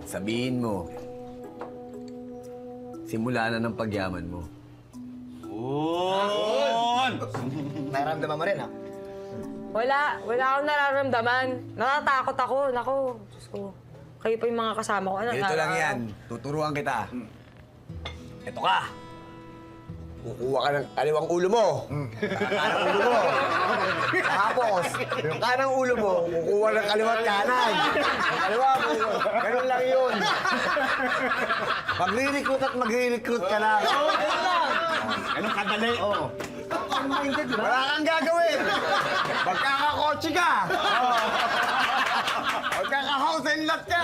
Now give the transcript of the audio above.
Sabihin mo, simula na ng pagyaman mo. Nararamdaman mo rin, ha? Wala akong nararamdaman. Natatakot ako. Naku, Diyos ko. Kayo pa yung mga kasama ko. Ano, Ganito lang yan. Tuturuan kita. Ito ka. Kukuha ka ng kaliwang ulo mo. Kanang ulo mo. Tapos, yung kanang ulo mo, kukuha ng kaliwang kanan. Yung kaliwa mo, ganun lang yun. Magre-recruit at magre-recruit ka lang. Ganun lang. Ganun kadali. Oo. Wala kang gagawin. Magkakakotse ka. Magkaka-house and lot ka.